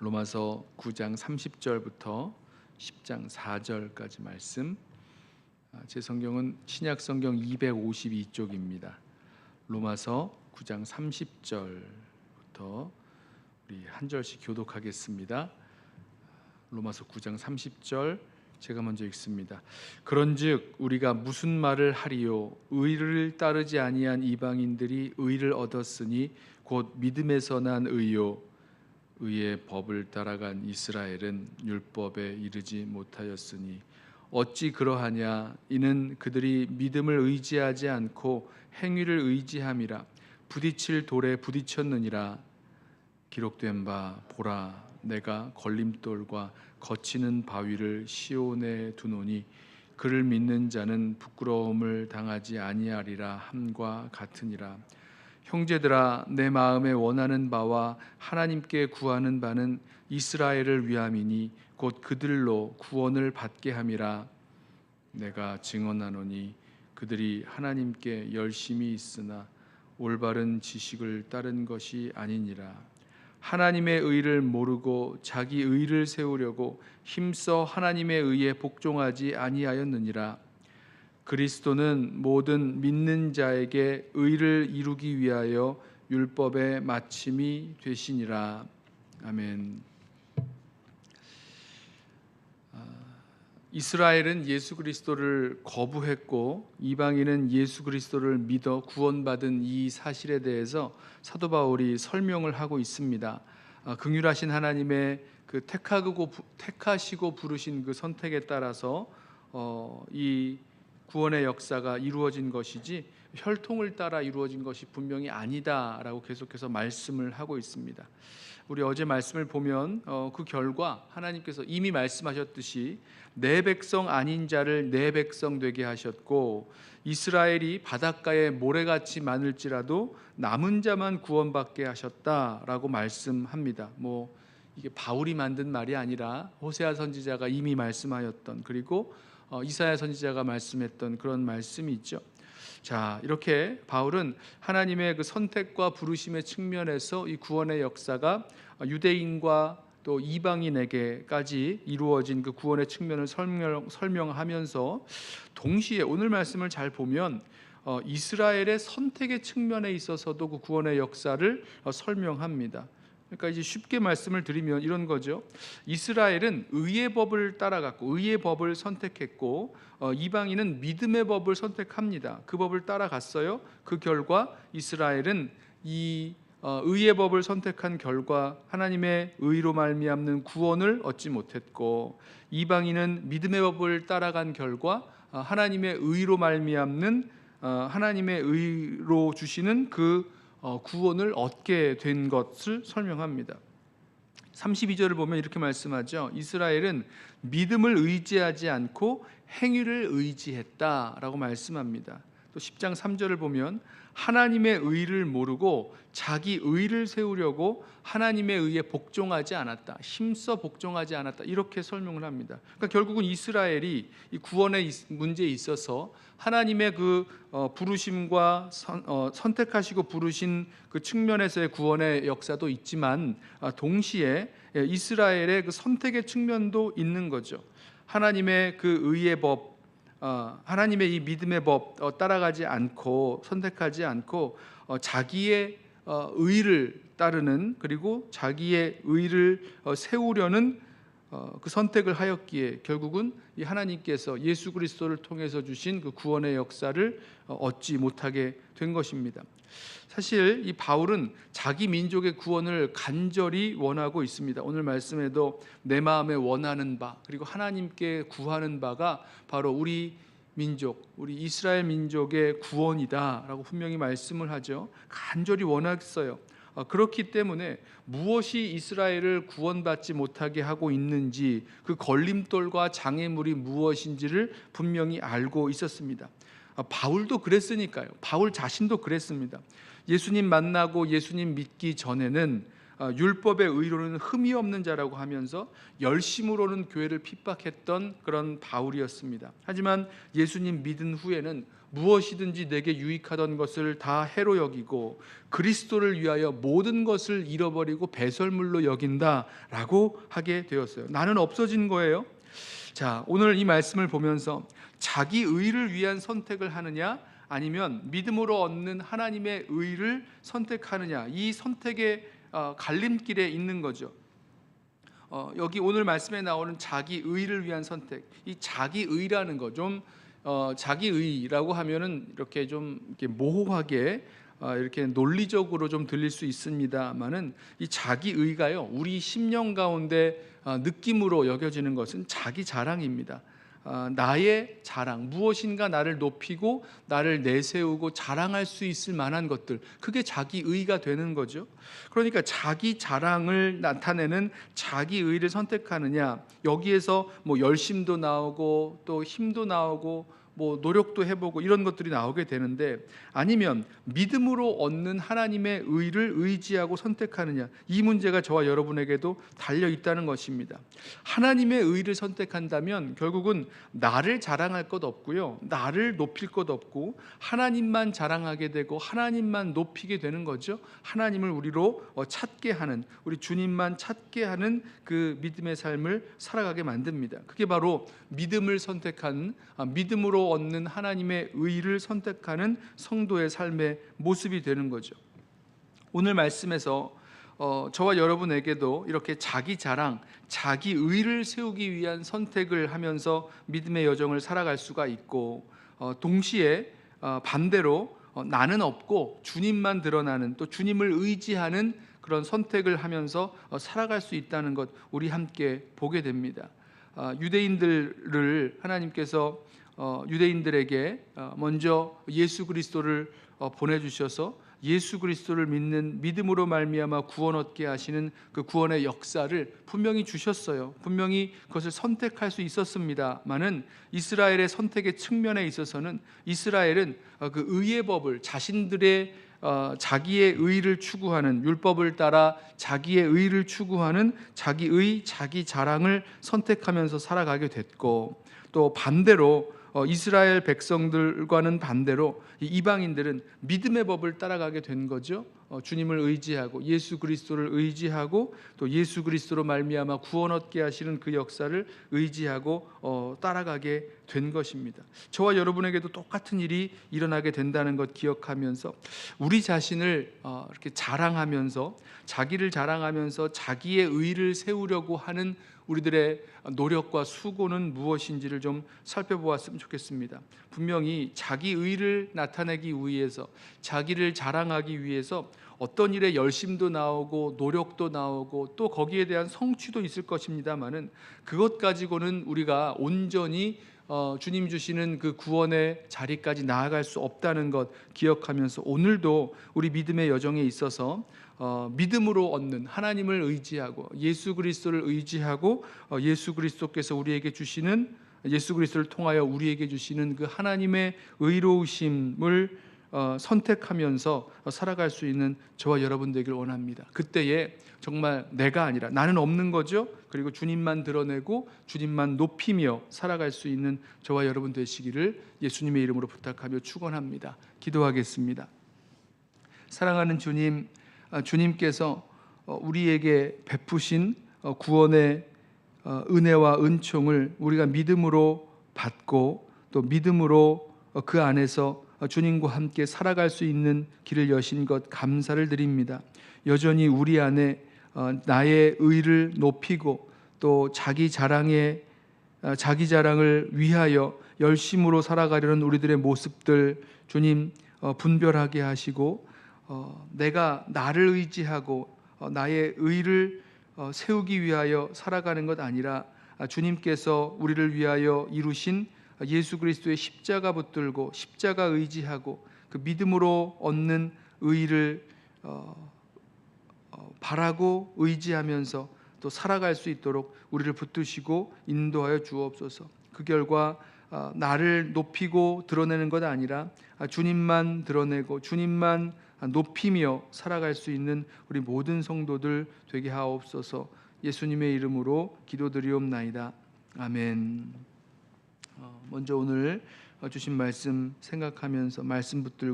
로마서 9장 30절부터 10장 4절까지 말씀. 제 성경은 신약 성경 252쪽입니다. 로마서 9장 30절부터 우리 한 절씩 교독하겠습니다. 로마서 9장 30절 제가 먼저 읽습니다. 그런즉 우리가 무슨 말을 하리요? 의를 따르지 아니한 이방인들이 의를 얻었으니 곧 믿음에서 난 의요. 의의 법을 따라간 이스라엘은 율법에 이르지 못하였으니 어찌 그러하냐? 이는 그들이 믿음을 의지하지 않고 행위를 의지함이라. 부딪힐 돌에 부딪혔느니라. 기록된 바 보라, 내가 걸림돌과 거치는 바위를 시온에 두노니 그를 믿는 자는 부끄러움을 당하지 아니하리라 함과 같으니라. 형제들아, 내 마음에 원하는 바와 하나님께 구하는 바는 이스라엘을 위함이니 곧 그들로 구원을 받게 함이라. 내가 증언하노니 그들이 하나님께 열심히 있으나 올바른 지식을 따른 것이 아니니라. 하나님의 의를 모르고 자기 의를 세우려고 힘써 하나님의 의에 복종하지 아니하였느니라. 그리스도는 모든 믿는 자에게 의를 이루기 위하여 율법의 마침이 되시니라. 아멘. 이스라엘은 예수 그리스도를 거부했고 이방인은 예수 그리스도를 믿어 구원받은 이 사실에 대해서 사도 바울이 설명을 하고 있습니다. 긍휼하신 하나님의 그 택하시고 부르신 그 선택에 따라서 이 구원의 역사가 이루어진 것이지 혈통을 따라 이루어진 것이 분명히 아니다라고 계속해서 말씀을 하고 있습니다. 우리 어제 말씀을 보면 그 결과 하나님께서 이미 말씀하셨듯이 내 백성 아닌 자를 내 백성 되게 하셨고 이스라엘이 바닷가에 모래같이 많을지라도 남은 자만 구원받게 하셨다라고 말씀합니다. 이게 바울이 만든 말이 아니라 호세아 선지자가 이미 말씀하였던, 그리고 이사야 선지자가 말씀했던 그런 말씀이 있죠. 자, 이렇게 바울은 하나님의 그 선택과 부르심의 측면에서 이 구원의 역사가 유대인과 또 이방인에게까지 이루어진 그 구원의 측면을 설명하면서 동시에 오늘 말씀을 잘 보면 이스라엘의 선택의 측면에 있어서도 그 구원의 역사를 설명합니다. 그러니까 이제 쉽게 말씀을 드리면 이런 거죠. 이스라엘은 의의 법을 따라갔고 의의 법을 선택했고 이방인은 믿음의 법을 선택합니다. 그 법을 따라갔어요. 그 결과 이스라엘은 이 의의 법을 선택한 결과 하나님의 의로 말미암는 구원을 얻지 못했고 이방인은 믿음의 법을 따라간 결과 하나님의 의로 말미암는 하나님의 의로 주시는 그 구원을 얻게 된 것을 설명합니다. 32절을 보면 이렇게 말씀하죠. 이스라엘은 믿음을 의지하지 않고 행위를 의지했다라고 말씀합니다. 또 10장 3절을 보면 하나님의 의를 모르고 자기 의를 세우려고 하나님의 의에 복종하지 않았다, 힘써 복종하지 않았다, 이렇게 설명을 합니다. 그러니까 결국은 이스라엘이 이 구원의 문제에 있어서 하나님의 그 부르심과 선택하시고 부르신 그 측면에서의 구원의 역사도 있지만 동시에 이스라엘의 그 선택의 측면도 있는 거죠. 하나님의 그 의의 법, 하나님의 이 믿음의 법 따라가지 않고 선택하지 않고 자기의 의를 따르는, 그리고 자기의 의를 세우려는 그 선택을 하였기에 결국은 이 하나님께서 예수 그리스도를 통해서 주신 그 구원의 역사를 얻지 못하게 된 것입니다. 사실 이 바울은 자기 민족의 구원을 간절히 원하고 있습니다. 오늘 말씀에도 내 마음에 원하는 바, 그리고 하나님께 구하는 바가 바로 우리 민족, 우리 이스라엘 민족의 구원이다라고 분명히 말씀을 하죠. 간절히 원했어요. 그렇기 때문에 무엇이 이스라엘을 구원받지 못하게 하고 있는지, 그 걸림돌과 장애물이 무엇인지를 분명히 알고 있었습니다. 바울도 그랬으니까요. 바울 자신도 그랬습니다. 예수님 만나고 예수님 믿기 전에는 율법의 의로는 흠이 없는 자라고 하면서 열심으로는 교회를 핍박했던 그런 바울이었습니다. 하지만 예수님 믿은 후에는 무엇이든지 내게 유익하던 것을 다 해로 여기고 그리스도를 위하여 모든 것을 잃어버리고 배설물로 여긴다라고 하게 되었어요. 나는 없어진 거예요. 자, 오늘 이 말씀을 보면서 자기 의를 위한 선택을 하느냐 아니면 믿음으로 얻는 하나님의 의를 선택하느냐, 이 선택의 갈림길에 있는 거죠. 여기 오늘 말씀에 나오는 자기 의를 위한 선택, 이 자기 의라는 거 좀 자기 의라고 하면은 이렇게 좀 이렇게 모호하게 이렇게 논리적으로 좀 들릴 수 있습니다만은 이 자기 의가요, 우리 심령 가운데 느낌으로 여겨지는 것은 자기 자랑입니다. 나의 자랑, 무엇인가 나를 높이고 나를 내세우고 자랑할 수 있을 만한 것들, 그게 자기 의가 되는 거죠. 그러니까 자기 자랑을 나타내는 자기 의를 선택하느냐, 여기에서 뭐 열심도 나오고 또 힘도 나오고 뭐 노력도 해보고 이런 것들이 나오게 되는데, 아니면 믿음으로 얻는 하나님의 의를 의지하고 선택하느냐, 이 문제가 저와 여러분에게도 달려 있다는 것입니다. 하나님의 의를 선택한다면 결국은 나를 자랑할 것 없고요, 나를 높일 것 없고 하나님만 자랑하게 되고 하나님만 높이게 되는 거죠. 하나님을 우리로 찾게 하는, 우리 주님만 찾게 하는 그 믿음의 삶을 살아가게 만듭니다. 그게 바로 믿음을 선택한, 믿음으로 얻는 하나님의 의를 선택하는 성도의 삶의 모습이 되는 거죠. 오늘 말씀에서 저와 여러분에게도 이렇게 자기 자랑, 자기 의를 세우기 위한 선택을 하면서 믿음의 여정을 살아갈 수가 있고, 동시에 반대로 나는 없고 주님만 드러나는, 또 주님을 의지하는 그런 선택을 하면서 살아갈 수 있다는 것, 우리 함께 보게 됩니다. 유대인들을 하나님께서 유대인들에게 먼저 예수 그리스도를 보내주셔서 예수 그리스도를 믿는 믿음으로 말미암아 구원 얻게 하시는 그 구원의 역사를 분명히 주셨어요. 분명히 그것을 선택할 수 있었습니다만은 이스라엘의 선택의 측면에 있어서는 이스라엘은 그 의의 법을, 자신들의 자기의 의를 추구하는, 율법을 따라 자기의 의를 추구하는 자기의 자기 자랑을 선택하면서 살아가게 됐고, 또 반대로 이스라엘 백성들과는 반대로 이방인들은 믿음의 법을 따라가게 된 거죠. 주님을 의지하고 예수 그리스도를 의지하고 또 예수 그리스도로 말미암아 구원 얻게 하시는 그 역사를 의지하고 따라가게 된 것입니다. 저와 여러분에게도 똑같은 일이 일어나게 된다는 것 기억하면서 우리 자신을 이렇게 자랑하면서, 자기를 자랑하면서 자기의 의를 세우려고 하는 우리들의 노력과 수고는 무엇인지를 좀 살펴보았으면 좋겠습니다. 분명히 자기 의를 나타내기 위해서, 자기를 자랑하기 위해서 어떤 일에 열심도 나오고 노력도 나오고 또 거기에 대한 성취도 있을 것입니다만은, 그것 가지고는 우리가 온전히 주님 주시는 그 구원의 자리까지 나아갈 수 없다는 것 기억하면서, 오늘도 우리 믿음의 여정에 있어서 믿음으로 얻는 하나님을 의지하고 예수 그리스도를 의지하고 예수 그리스도께서 우리에게 주시는, 예수 그리스도를 통하여 우리에게 주시는 그 하나님의 의로우심을 선택하면서 살아갈 수 있는 저와 여러분 되길 원합니다. 그때에 정말 내가 아니라, 나는 없는 거죠. 그리고 주님만 드러내고 주님만 높이며 살아갈 수 있는 저와 여러분 되시기를 예수님의 이름으로 부탁하며 축원합니다. 기도하겠습니다. 사랑하는 주님, 주님께서 우리에게 베푸신 구원의 은혜와 은총을 우리가 믿음으로 받고 또 믿음으로 그 안에서 주님과 함께 살아갈 수 있는 길을 여신 것 감사를 드립니다. 여전히 우리 안에 나의 의를 높이고 또 자기 자랑을 위하여 열심으로 살아가려는 우리들의 모습들 주님 분별하게 하시고, 내가 나를 의지하고 나의 의를 세우기 위하여 살아가는 것 아니라 주님께서 우리를 위하여 이루신 예수 그리스도의 십자가 붙들고 십자가 의지하고 그 믿음으로 얻는 의를 바라고 의지하면서 또 살아갈 수 있도록 우리를 붙드시고 인도하여 주옵소서. 그 결과 나를 높이고 드러내는 것 아니라 주님만 드러내고 주님만 높이며 살아갈 수 있는 우리 모든 성도들 되게 하옵소서. 예수님의 이름으로 기도드리옵나이다. 아멘. 먼저 오늘 주신 말씀 생각하면서 말씀 붙들고